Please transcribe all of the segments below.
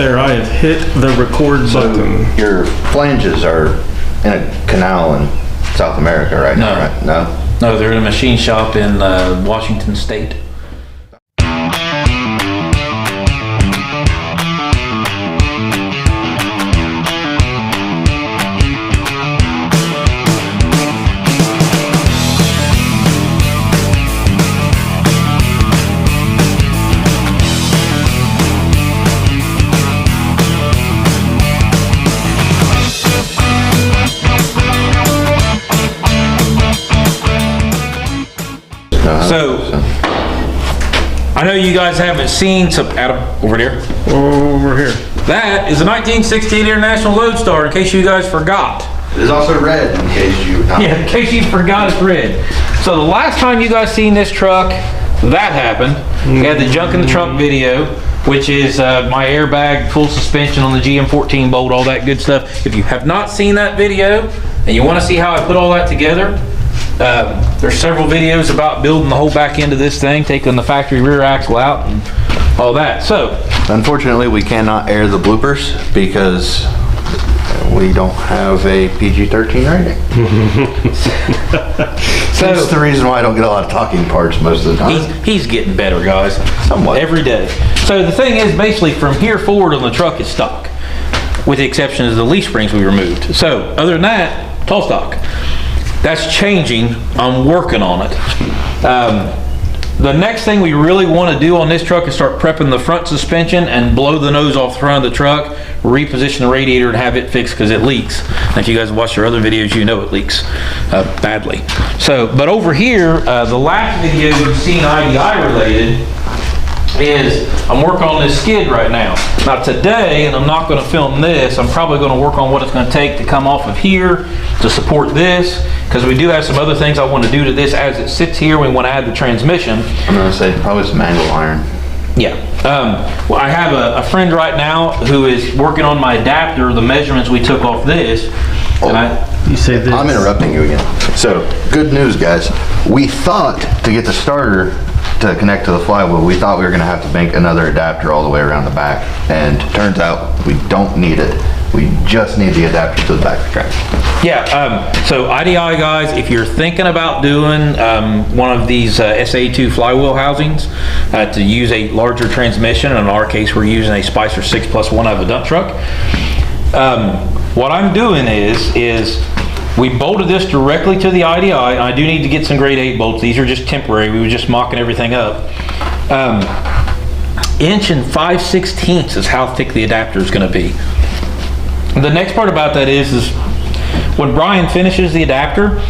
there. I have hit the record button. Your flanges are in a canal in South America right now, right? No, they're in a machine shop in Washington State. So, I know you guys haven't seen some, Adam, over there. Over here. That is a 1968 International Loadstar, in case you guys forgot. It's also red, in case you... Yeah, in case you forgot it's red. So the last time you guys seen this truck, that happened. We had the junk in the trunk video, which is my airbag, full suspension on the GM14 bolt, all that good stuff. If you have not seen that video, and you want to see how I put all that together, there's several videos about building the whole back end of this thing, taking the factory rear axle out and all that. So, unfortunately, we cannot air the bloopers because we don't have a PG-13 rating. So that's the reason why I don't get a lot of talking parts most of the time. He's getting better, guys. Somewhat. Every day. So the thing is, basically, from here forward on the truck is stock, with the exception of the leaf springs we removed. So, other than that, tall stock. That's changing. I'm working on it. The next thing we really want to do on this truck is start prepping the front suspension and blow the nose off the front of the truck, reposition the radiator and have it fixed because it leaks. And if you guys watch your other videos, you know it leaks badly. So, but over here, the last video you've seen IDI related is I'm working on this skid right now. Now today, and I'm not going to film this, I'm probably going to work on what it's going to take to come off of here to support this, because we do have some other things I want to do to this as it sits here. We want to add the transmission. I'm going to say probably some angle iron. Yeah. Well, I have a friend right now who is working on my adapter, the measurements we took off this. You say this. I'm interrupting you again. So, good news, guys. We thought to get the starter to connect to the flywheel, we thought we were going to have to make another adapter all the way around the back, and turns out we don't need it. We just need the adapter to the back of the track. Yeah, so IDI guys, if you're thinking about doing one of these SA2 flywheel housings to use a larger transmission, and in our case we're using a Spicer 6+1 out of a dump truck, what I'm doing is we bolted this directly to the IDI. I do need to get some grade 8 bolts. These are just temporary. We were just mocking everything up. 1 5/16 is how thick the adapter is going to be. The next part about that is when Brian finishes the adapter,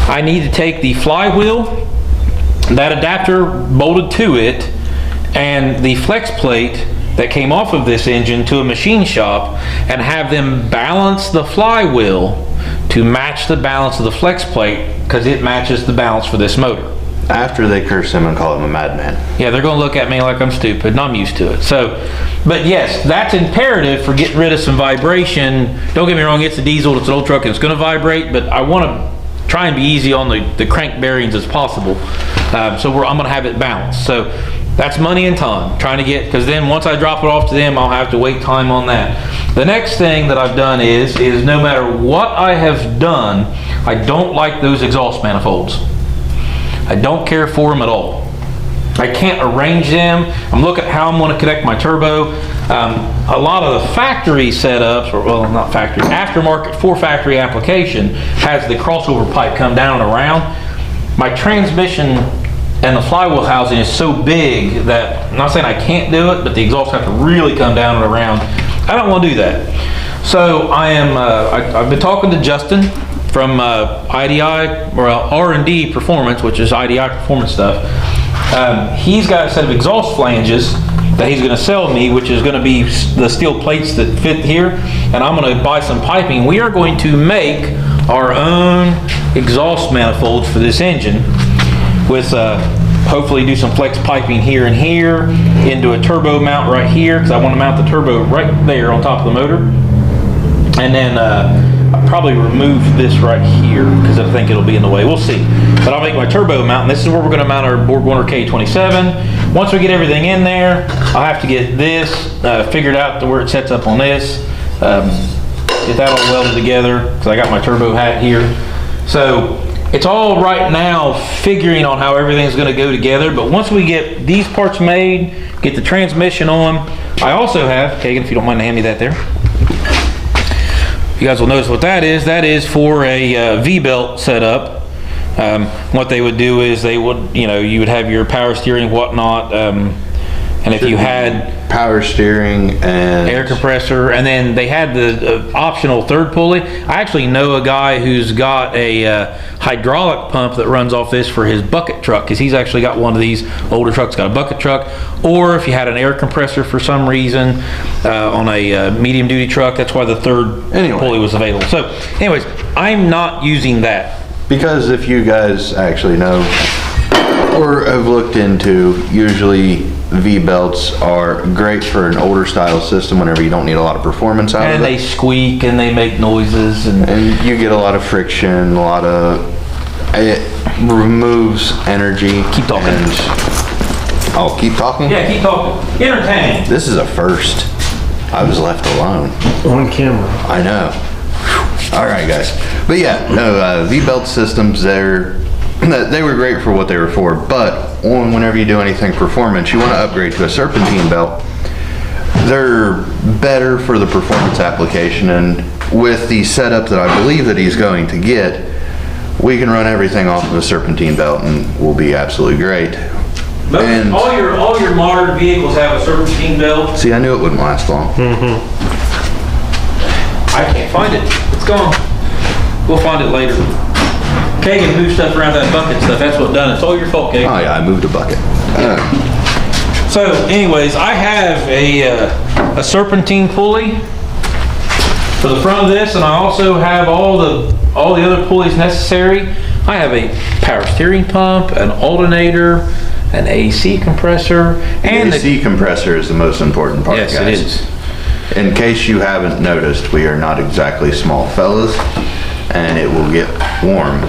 I need to take the flywheel, that adapter bolted to it, and the flex plate that came off of this engine to a machine shop and have them balance the flywheel to match the balance of the flex plate, because it matches the balance for this motor. After they curse him and call him a madman. Yeah, they're going to look at me like I'm stupid, and I'm used to it. So, but yes, that's imperative for getting rid of some vibration. Don't get me wrong, it's a diesel, it's an old truck, and it's going to vibrate, but I want to try and be easy on the crank bearings as possible. So I'm going to have it balanced. So that's money and time, trying to get, because then once I drop it off to them, I'll have to wait time on that. The next thing that I've done is no matter what I have done, I don't like those exhaust manifolds. I don't care for them at all. I can't arrange them. I'm looking at how I'm going to connect my turbo. A lot of the factory setups, or well, not factory, aftermarket for factory application, has the crossover pipe come down and around. My transmission and the flywheel housing is so big that, I'm not saying I can't do it, but the exhaust have to really come down and around. I don't want to do that. So I've been talking to Justin from IDI, or R&D Performance, which is IDI Performance stuff. He's got a set of exhaust flanges that he's going to sell me, which is going to be the steel plates that fit here, and I'm going to buy some piping. We are going to make our own exhaust manifolds for this engine with hopefully do some flex piping here and here into a turbo mount right here, because I want to mount the turbo right there on top of the motor. And then I'll probably remove this right here because I think it'll be in the way. We'll see. But I'll make my turbo mount, and this is where we're going to mount our BorgWarner K27. Once we get everything in there, I'll have to get this figured out to where it sets up on this. Get that all welded together, because I got my turbo hat here. So it's all right now figuring on how everything's going to go together, but once we get these parts made, get the transmission on, I also have, Kagan, if you don't mind handing me that there. You guys will notice what that is. That is for a V-belt setup. What they would do is they would, you would have your power steering and whatnot, and if you had power steering and air compressor, and then they had the optional third pulley. I actually know a guy who's got a hydraulic pump that runs off this for his bucket truck, because he's actually got one of these older trucks, got a bucket truck. Or if you had an air compressor for some reason on a medium duty truck, that's why the third pulley was available. So anyways, I'm not using that. Because if you guys actually know or have looked into, usually V-belts are great for an older style system whenever you don't need a lot of performance out of it. And they squeak and they make noises. And you get a lot of friction, it removes energy. Keep talking. I'll keep talking? Yeah, keep talking. Entertain. This is a first. I was left alone. On camera. I know. All right, guys. But yeah, no, V-belt systems, they were great for what they were for, but whenever you do anything performance, you want to upgrade to a serpentine belt. They're better for the performance application, and with the setup that I believe that he's going to get, we can run everything off of a serpentine belt and we'll be absolutely great. And all your modern vehicles have a serpentine belt. See, I knew it wouldn't last long. I can't find it. It's gone. We'll find it later. Kagan moved stuff around that bucket stuff. That's what done it. It's all your fault, Kagan. Oh yeah, I moved a bucket. So anyways, I have a serpentine pulley for the front of this, and I also have all the other pulleys necessary. I have a power steering pump, an alternator, an AC compressor, and the AC compressor is the most important part, yes, guys. It is. In case you haven't noticed, we are not exactly small fellas, and it will get warm.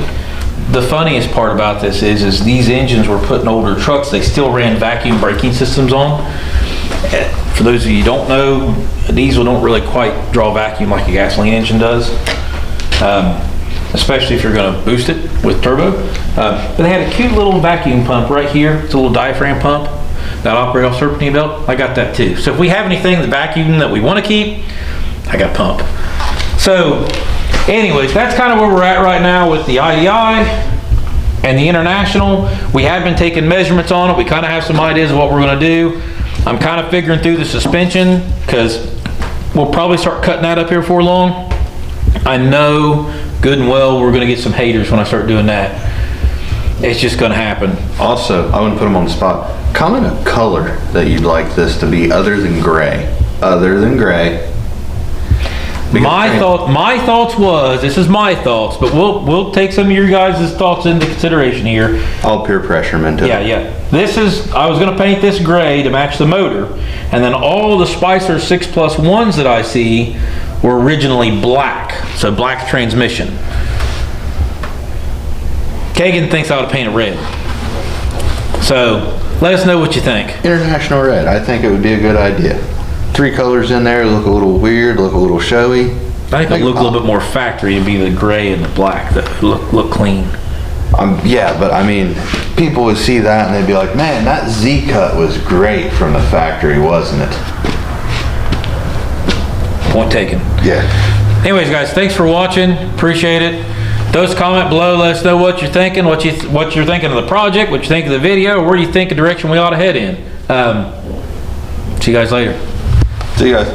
The funniest part about this is these engines were put in older trucks. They still ran vacuum braking systems on. For those of you who don't know, a diesel don't really quite draw vacuum like a gasoline engine does, especially if you're going to boost it with turbo. But they had a cute little vacuum pump right here. It's a little diaphragm pump that operates off serpentine belt. I got that too. So if we have anything, the vacuum that we want to keep, I got pump. So anyways, that's kind of where we're at right now with the IDI and the International. We have been taking measurements on it. We kind of have some ideas of what we're going to do. I'm kind of figuring through the suspension, because we'll probably start cutting that up here before long. I know good and well we're going to get some haters when I start doing that. It's just going to happen. Also, I want to put them on the spot. Comment a color that you'd like this to be other than gray. Other than gray. My thoughts was, this is my thoughts, but we'll take some of your guys' thoughts into consideration here. I'll peer pressure them into it. Yeah. I was going to paint this gray to match the motor, and then all the Spicer 6+1s that I see were originally black, so black transmission. Kagan thinks I ought to paint it red. So let us know what you think. International red. I think it would be a good idea. 3 colors in there, look a little weird, look a little showy. I think it'll look a little bit more factory and be the gray and the black that look clean. Yeah, but I mean, people would see that and they'd be like, man, that Z-cut was great from the factory, wasn't it? Point taken. Yeah. Anyways, guys, thanks for watching. Appreciate it. Those comment below. Let us know what you're thinking, what you're thinking of the project, what you think of the video, or where you think the direction we ought to head in. See you guys later. See you guys.